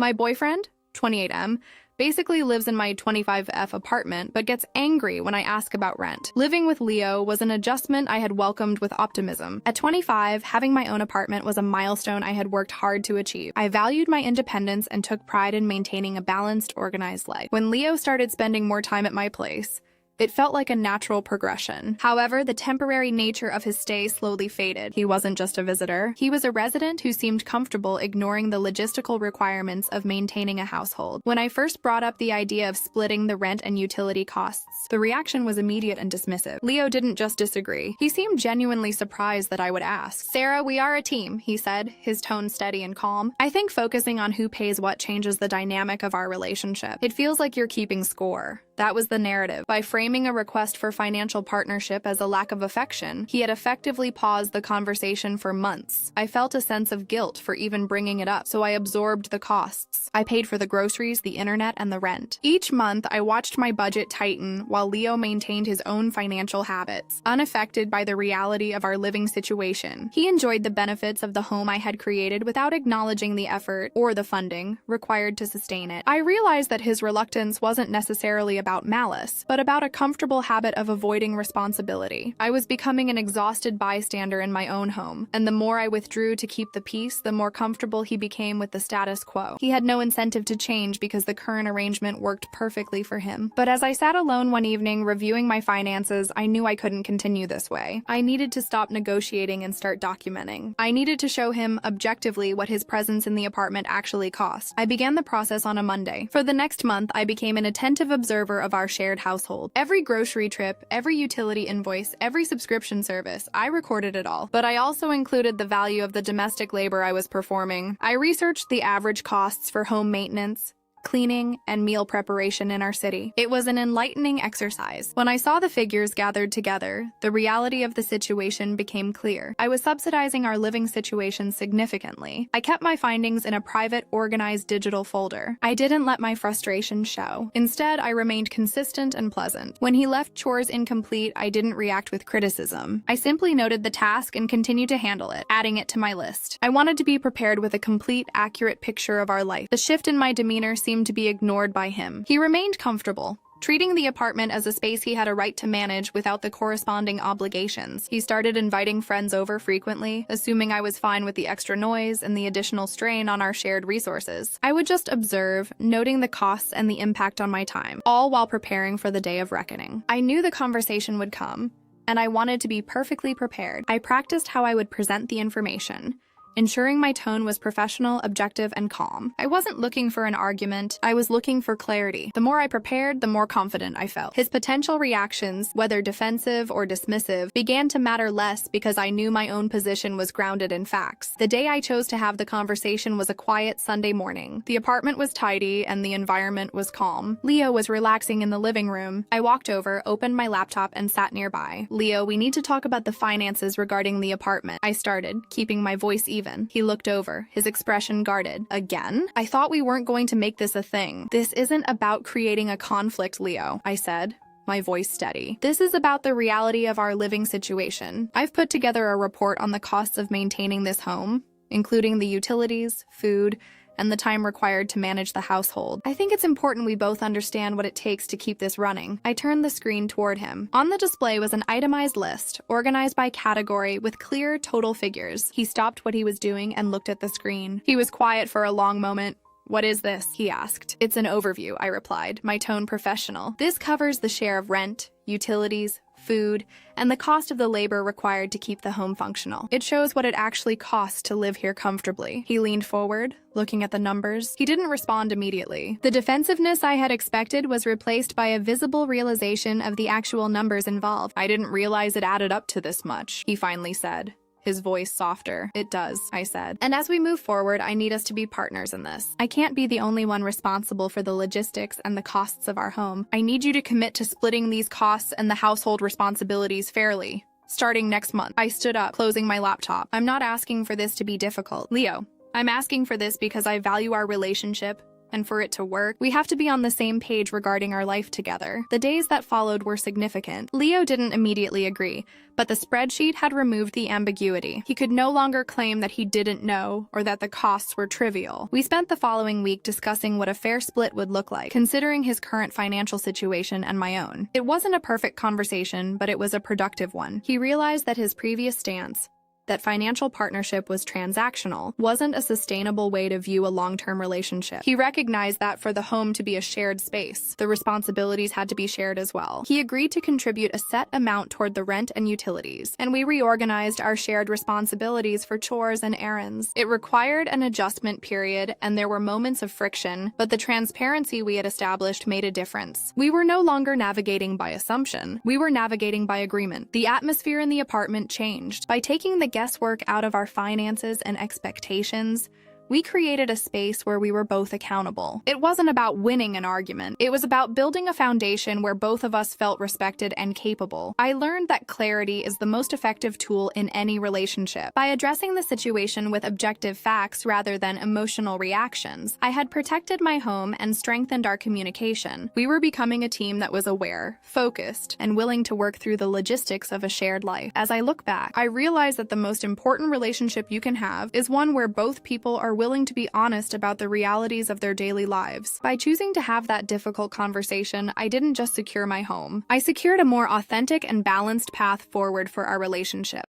My boyfriend, 28M, basically lives in my 25F apartment but gets angry when I ask about rent. Living with Leo was an adjustment I had welcomed with optimism. At 25, having my own apartment was a milestone I had worked hard to achieve. I valued my independence and took pride in maintaining a balanced, organized life. When Leo started spending more time at my place, it felt like a natural progression. However, the temporary nature of his stay slowly faded. He wasn't just a visitor. He was a resident who seemed comfortable ignoring the logistical requirements of maintaining a household. When I first brought up the idea of splitting the rent and utility costs, the reaction was immediate and dismissive. Leo didn't just disagree. He seemed genuinely surprised that I would ask. "Sarah, we are a team," he said, his tone steady and calm. "I think focusing on who pays what changes the dynamic of our relationship. It feels like you're keeping score." That was the narrative. By framing a request for financial partnership as a lack of affection, he had effectively paused the conversation for months. I felt a sense of guilt for even bringing it up, so I absorbed the costs. I paid for the groceries, the internet, and the rent. Each month, I watched my budget tighten while Leo maintained his own financial habits, unaffected by the reality of our living situation. He enjoyed the benefits of the home I had created without acknowledging the effort or the funding required to sustain it. I realized that his reluctance wasn't necessarily about malice, but about a comfortable habit of avoiding responsibility. I was becoming an exhausted bystander in my own home, and the more I withdrew to keep the peace, the more comfortable he became with the status quo. He had no incentive to change because the current arrangement worked perfectly for him. But as I sat alone one evening reviewing my finances, I knew I couldn't continue this way. I needed to stop negotiating and start documenting. I needed to show him objectively what his presence in the apartment actually cost. I began the process on a Monday. For the next month, I became an attentive observer of our shared household. Every grocery trip, every utility invoice, every subscription service, I recorded it all. But I also included the value of the domestic labor I was performing. I researched the average costs for home maintenance, cleaning, and meal preparation in our city. It was an enlightening exercise. When I saw the figures gathered together, the reality of the situation became clear. I was subsidizing our living situation significantly. I kept my findings in a private, organized digital folder. I didn't let my frustration show. Instead, I remained consistent and pleasant. When he left chores incomplete, I didn't react with criticism. I simply noted the task and continued to handle it, adding it to my list. I wanted to be prepared with a complete, accurate picture of our life. The shift in my demeanor seemed to be ignored by him. He remained comfortable, treating the apartment as a space he had a right to manage without the corresponding obligations. He started inviting friends over frequently, assuming I was fine with the extra noise and the additional strain on our shared resources. I would just observe, noting the costs and the impact on my time, all while preparing for the day of reckoning. I knew the conversation would come, and I wanted to be perfectly prepared. I practiced how I would present the information, ensuring my tone was professional, objective, and calm. I wasn't looking for an argument, I was looking for clarity. The more I prepared, the more confident I felt. His potential reactions, whether defensive or dismissive, began to matter less because I knew my own position was grounded in facts. The day I chose to have the conversation was a quiet Sunday morning. The apartment was tidy and the environment was calm. Leo was relaxing in the living room. I walked over, opened my laptop, and sat nearby. "Leo, we need to talk about the finances regarding the apartment," I started, keeping my voice even. He looked over, his expression guarded. "Again? I thought we weren't going to make this a thing." "This isn't about creating a conflict, Leo," I said, my voice steady. "This is about the reality of our living situation. I've put together a report on the costs of maintaining this home, including the utilities, food, and the time required to manage the household. I think it's important we both understand what it takes to keep this running." I turned the screen toward him. On the display was an itemized list, organized by category with clear total figures. He stopped what he was doing and looked at the screen. He was quiet for a long moment. "What is this?" he asked. "It's an overview," I replied, my tone professional. "This covers the share of rent, utilities, food, and the cost of the labor required to keep the home functional. It shows what it actually costs to live here comfortably." He leaned forward, looking at the numbers. He didn't respond immediately. The defensiveness I had expected was replaced by a visible realization of the actual numbers involved. "I didn't realize it added up to this much," he finally said, his voice softer. "It does," I said. "And as we move forward, I need us to be partners in this. I can't be the only one responsible for the logistics and the costs of our home. I need you to commit to splitting these costs and the household responsibilities fairly, starting next month." I stood up, closing my laptop. "I'm not asking for this to be difficult, Leo. I'm asking for this because I value our relationship, and for it to work, we have to be on the same page regarding our life together. The days that followed were significant. Leo didn't immediately agree, but the spreadsheet had removed the ambiguity. He could no longer claim that he didn't know or that the costs were trivial. We spent the following week discussing what a fair split would look like, considering his current financial situation and my own. It wasn't a perfect conversation, but it was a productive one. He realized that his previous stance, that financial partnership was transactional, wasn't a sustainable way to view a long-term relationship. He recognized that for the home to be a shared space, the responsibilities had to be shared as well. He agreed to contribute a set amount toward the rent and utilities, and we reorganized our shared responsibilities for chores and errands. It required an adjustment period, and there were moments of friction, but the transparency we had established made a difference. We were no longer navigating by assumption. We were navigating by agreement. The atmosphere in the apartment changed. By taking the guesswork out of our finances and expectations, we created a space where we were both accountable. It wasn't about winning an argument. It was about building a foundation where both of us felt respected and capable. I learned that clarity is the most effective tool in any relationship. By addressing the situation with objective facts rather than emotional reactions, I had protected my home and strengthened our communication. We were becoming a team that was aware, focused, and willing to work through the logistics of a shared life. As I look back, I realize that the most important relationship you can have is one where both people are willing to be honest about the realities of their daily lives. By choosing to have that difficult conversation, I didn't just secure my home. I secured a more authentic and balanced path forward for our relationship.